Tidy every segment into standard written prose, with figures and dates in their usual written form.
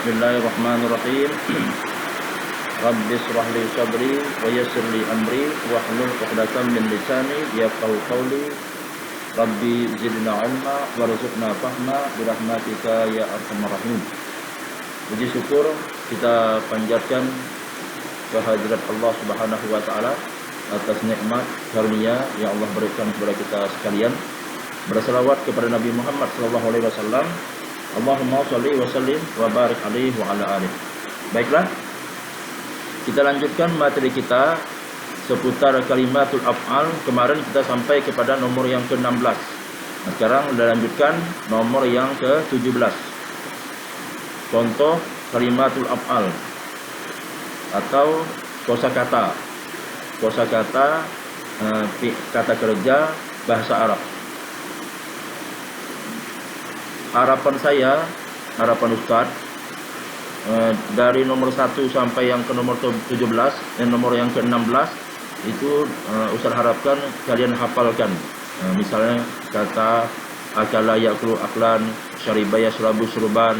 Bismillahirrahmanirrahim. Rabbi shrah li sadri wa yassir li amri wahlul 'uqdatam min lisani yafqahu qawli. Rabbi zidna ilma warzuqna fahma birahmatika ya arhamar rahim. Puji syukur kita panjatkan kehadirat Allah Subhanahu wa taala atas nikmat karunia yang Allah berikan kepada kita sekalian. Berselawat kepada Nabi Muhammad sallallahu alaihi wasallam. Allahumma shalli wa sallim wa barik alaihi wa ala alihi. Baiklah, kita lanjutkan materi kita seputar kalimatul af'al. Kemarin kita sampai kepada nomor yang ke-16. Nah, sekarang kita lanjutkan nomor yang ke-17. Contoh kalimatul af'al atau kosakata. Kosakata kata kerja bahasa Arab. Harapan Ustaz dari nomor 1 sampai yang ke nomor 17 dan nomor yang ke-16 itu Ustaz harapkan kalian hafalkan. Misalnya kata akala ya'kulu aklan, syariba yashrabu syurban,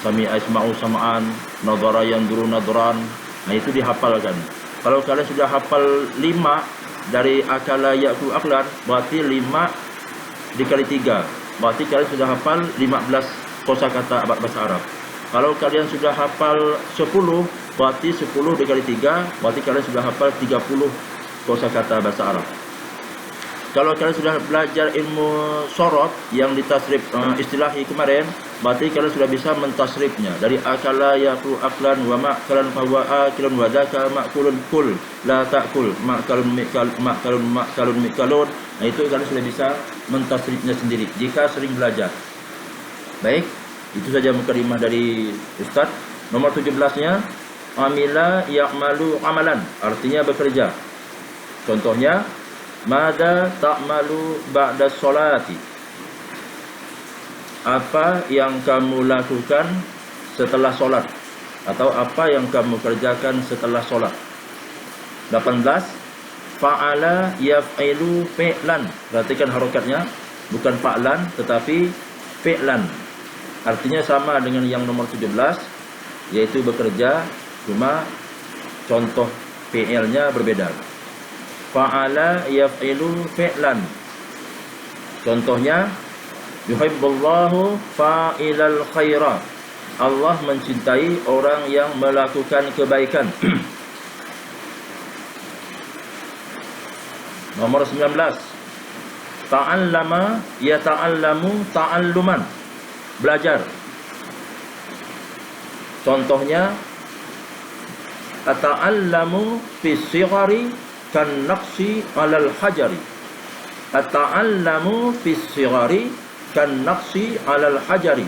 sami'a yasma'u sam'an, nadhara yanzuru nadhran. Nah, itu dihafalkan. Kalau kalian sudah hafal 5 dari akala ya'kulu aklan, berarti 5 dikali 3. Berarti kalian sudah hafal 15 kosakata bahasa Arab. Kalau kalian sudah hafal 10, berarti 10 dikali 3, berarti kalian sudah hafal 30 kosakata bahasa Arab. Kalau kalian sudah belajar ilmu sorot yang ditasrif istilahi kemarin, berarti kalian sudah bisa mentasrifnya. Dari akala yakulu aklan wa ma'kalan fahuwa akilun wa dzaka ma'kulun kul la ta'kul ma'kalun mikalun. Nah, itu kalian sudah bisa mentasrifnya sendiri jika sering belajar. Baik, itu saja mukadimah dari Ustaz. Nomor 17-nya amila ya'malu amalan, artinya bekerja. Contohnya mada ta'malu ba'da sholati, apa yang kamu lakukan setelah sholat, atau apa yang kamu kerjakan setelah sholat. 18 fa'ala yaf'ilu fi'lan. Perhatikan harokatnya, bukan fa'lan tetapi fi'lan. Artinya sama dengan yang nomor 17, yaitu bekerja, cuma contoh fi'ilnya berbeda. Fa'ala yaf'ilu fi'lan. Contohnya yuhibbullahu fa'ilal khaira. Allah mencintai orang yang melakukan kebaikan. Nomor 19 ta'allama yata'allamu ta'alluman, belajar. Contohnya ata'allamu fis sighari kan naqsi 'alal hajari. Ata'allamu fis sighari kan naqsi 'alal hajari.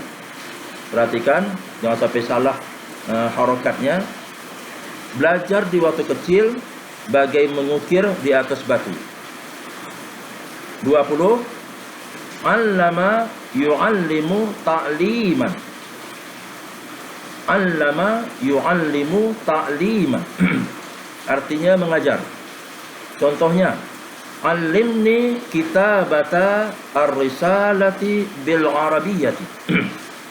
Perhatikan, jangan sampai salah harokatnya. Belajar di waktu kecil bagai mengukir di atas batu. 20 allama yu'allimu ta'liman. Allama yu'allimu ta'liman. Artinya mengajar. Contohnya allimni kitabata ar-risalati bil arabiyyati.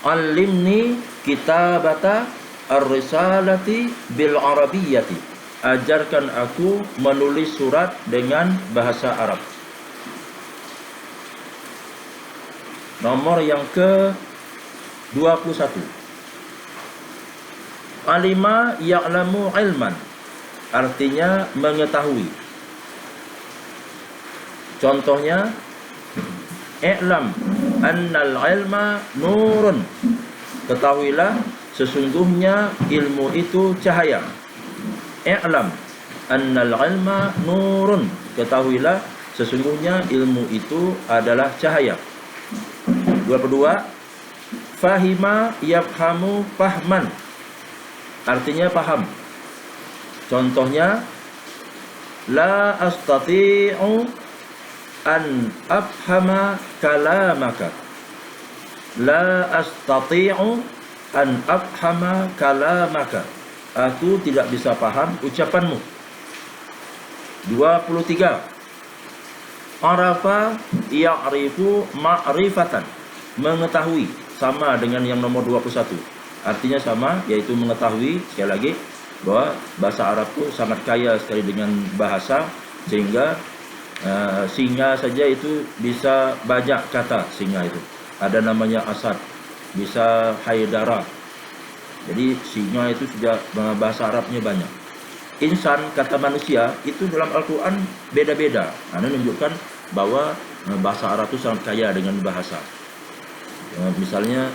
Allimni kitabata ar-risalati bil arabiyyati. Ajarkan aku menulis surat dengan bahasa Arab. Nomor yang ke-21 alima ya'lamu ilman, artinya mengetahui. Contohnya i'lam annal ilma nurun. Ketahuilah sesungguhnya ilmu itu cahaya. I'lam annal ilma nurun. Ketahuilah sesungguhnya ilmu itu adalah cahaya. 22 fahima yafhamu fahman, artinya paham. Contohnya la astati'u an afhama kalamaka. La astati'u an afhama kalamaka. Aku tidak bisa paham ucapanmu. 23 arafa ya'rifu ma'rifatan, mengetahui, sama dengan yang nomor 21. artinya sama, yaitu mengetahui. Sekali lagi, bahwa bahasa Arab itu sangat kaya sekali dengan bahasa, sehingga singa saja itu bisa banyak kata. Singa itu ada namanya Asad, bisa Haidara. Jadi singa itu sudah bahasa Arabnya banyak. Insan, kata manusia, itu dalam Al-Quran beda-beda. Ini menunjukkan bahwa bahasa Arab itu sangat kaya dengan bahasa. Misalnya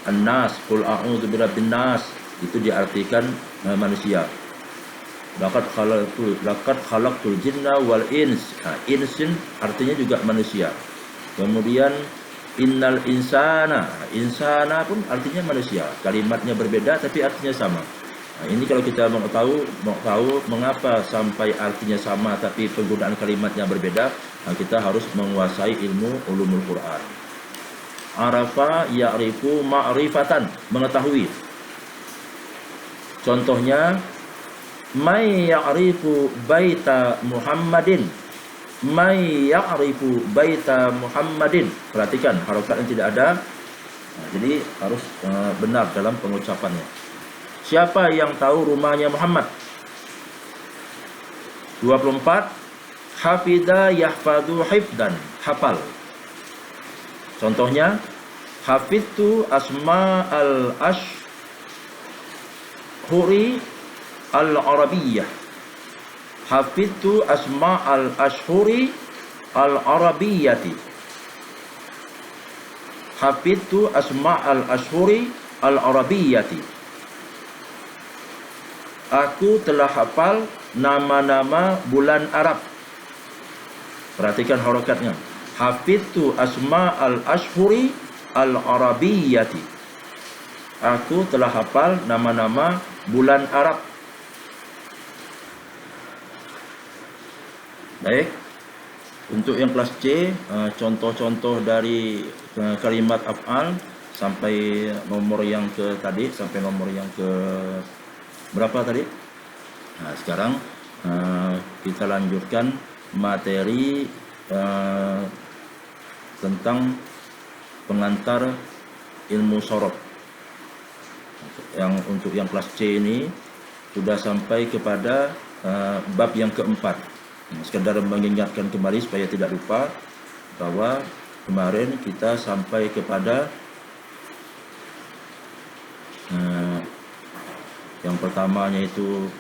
An-Nas, Qul a'udzu birabbin nas, itu diartikan manusia. Laqad khalaqtul jinna wal ins. Insin artinya juga manusia. Kemudian innal insana, insana pun artinya manusia. Kalimatnya berbeda tapi artinya sama. Ini kalau kita mau tahu mengapa sampai artinya sama tapi penggunaan kalimatnya berbeda, kita harus menguasai ilmu ulumul Quran. Arafa ya'rifu ma'rifatan, mengetahui. Contohnya may ya'rifu baita Muhammadin. May ya'rifu baita Muhammadin. Perhatikan harokat yang tidak ada. Jadi harus benar dalam pengucapannya. Siapa yang tahu rumahnya Muhammad? 24. Hafidha yahfadhu hifdan, hafal. Contohnya hafidtu asma al-ashhuri al-arabiyyah. Hafidtu asma al-ashhuri al-arabiyyati. Hafidtu asma al-ashhuri al-arabiyyati. Aku telah hafal nama-nama bulan Arab. Perhatikan harokatnya. Hafidtu asma al-ashhuri al-arabiyyati. Aku telah hafal nama-nama bulan Arab. Baik. Untuk yang kelas C, contoh-contoh dari kalimat af'al sampai nomor yang ke tadi, sampai nomor yang ke berapa tadi? Nah, sekarang kita lanjutkan materi tentang pengantar ilmu sorof. Yang untuk yang kelas C ini sudah sampai kepada bab yang keempat. Sekedar mengingatkan kembali supaya tidak lupa bahwa kemarin kita sampai kepada yang pertamanya itu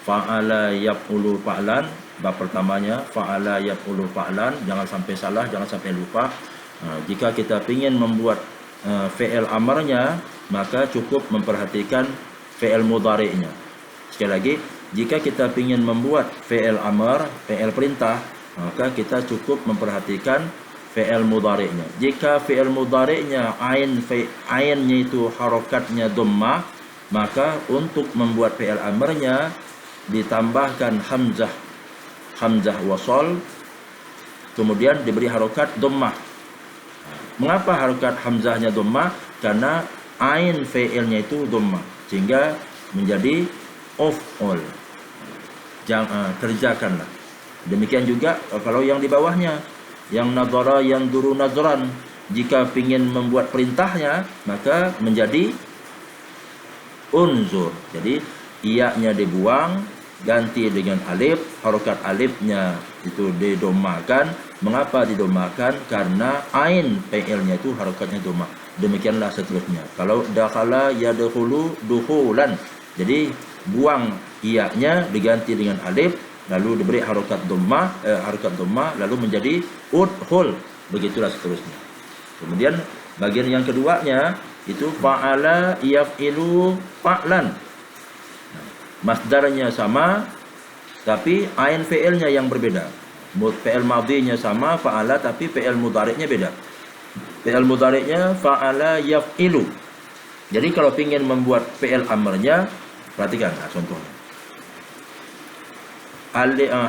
fa'ala yaf'ulu fa'lan. Bab pertamanya fa'ala yaf'ulu fa'lan, jangan sampai salah, jangan sampai lupa. Jika kita ingin membuat fi'il amarnya, maka cukup memperhatikan fi'il mudhari'nya. Sekali lagi, jika kita ingin membuat fi'il amar, fi'il perintah, maka kita cukup memperhatikan fi'il mudhari'nya. Jika fi'il mudhari'nya ainnya itu harokatnya dhammah, maka untuk membuat fi'il amarnya ditambahkan hamzah wasal, kemudian diberi harokat dhammah. Mengapa harokat hamzahnya dhammah? Karena ain fi'ilnya itu dhammah, sehingga menjadi uf'ul. Kerjakanlah. Demikian juga kalau yang di bawahnya, yang nadhara yang duru nadhran, jika ingin membuat perintahnya maka menjadi unzur. Jadi iya-nya dibuang, ganti dengan alif, harokat alifnya itu didomakan. Mengapa didomakan? Karena ain fi'ilnya itu harokatnya domah. Demikianlah seterusnya. Kalau dakhala yadkhulu dukhulan, jadi buang iya-nya diganti dengan alif, lalu diberi harokat domah, lalu menjadi udkhul. Begitulah seterusnya. Kemudian bagian yang keduanya itu fa'ala yaf'ilu fa'lan. Masdarnya sama, tapi ain fi'ilnya yang berbeda. Fi'il madhinya sama, fa'ala, tapi fi'il mudhari'nya beda. Fi'il mudhari'nya fa'ala yaf'ilu. Jadi kalau ingin membuat fi'il amarnya, perhatikan contohnya.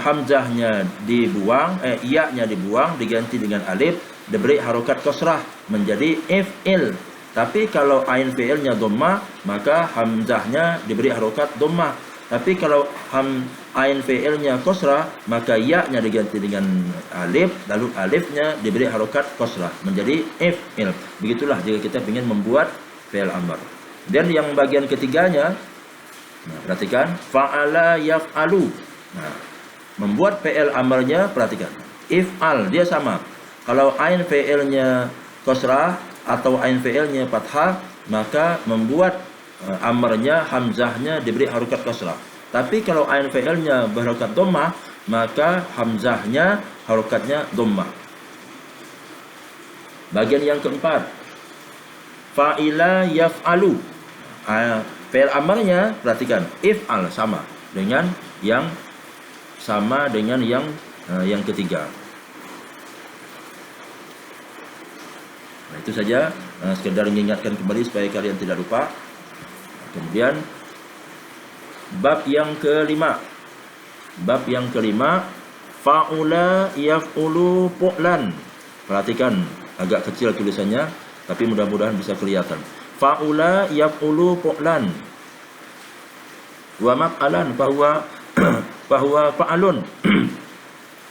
Hamzahnya dibuang, iya-nya dibuang, diganti dengan alif, diberi harokat kasrah menjadi if'il. Tapi kalau ain fi'ilnya dhammah, maka hamzahnya diberi harokat dhammah. Tapi kalau ain fi'ilnya kasrah, maka ya-nya diganti dengan alif, lalu alifnya diberi harokat kasrah menjadi if'il. Begitulah jika kita ingin membuat fi'il amr. Dan yang bagian ketiganya, nah, perhatikan, fa'ala yaf'alu. Nah, membuat fi'il amrnya, perhatikan, if'al dia sama. Kalau ain fi'ilnya kasrah atau ain fi'ilnya fathah, maka membuat amrnya, hamzahnya diberi harokat kasrah. Tapi kalau ain fi'ilnya berharokat dhammah, maka hamzahnya harokatnya dhammah. Bagian yang keempat, fa'ila yaf'alu. Fi'il amarnya, perhatikan, if'al sama dengan yang ketiga. Nah, itu saja, sekedar mengingatkan kembali supaya kalian tidak lupa. Kemudian bab yang kelima. Bab yang kelima, fa'ula yaf'ulu pu'lan. Perhatikan, agak kecil tulisannya, tapi mudah-mudahan bisa kelihatan. Fa'ula yaf'ulu pu'lan. Wa maf'alan bahwa fa'alun.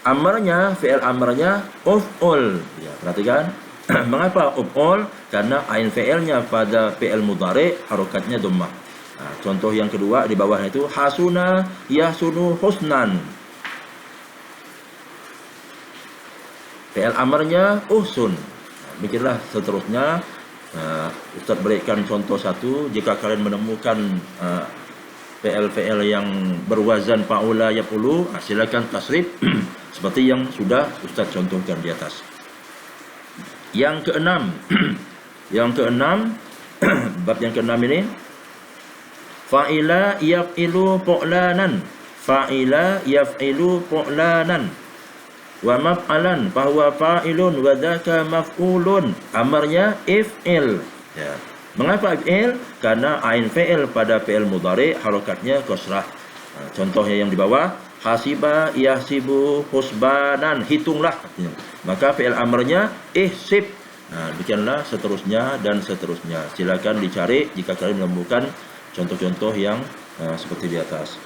Amarnya, fi'il amarnya uf'ul. Ya, perhatikan. Mengapa uf'ul? Karena ain fi'ilnya pada fi'il mudhari harokatnya dhammah. Nah, contoh yang kedua di bawahnya itu hasuna yahsunu husnan. Fi'il amarnya uhsun. Mikirlah seterusnya. Ustaz berikan contoh satu. Jika kalian menemukan fi'il yang berwazan fa'ula yaf'ulu, silakan tasrif seperti yang sudah Ustaz contohkan di atas. Yang keenam, bab yang keenam ini, fa'ila yaf'ilu pu'lanan. Fa'ila yaf'ilu pu'lanan. Wa maf'alan bahwa fa'ilun wa dzaka maf'ulun. Amarnya if'il. Ya. Mengapa if'il? Karena ain fi'il pada fi'il mudhari harokatnya kasrah. Nah, contohnya yang di bawah, hasiba yahsibu husbanan, hitunglah. Maka fi'il amarnya ihsib. Nah, demikianlah seterusnya dan seterusnya. Silakan dicari jika kalian menemukan contoh-contoh yang seperti di atas.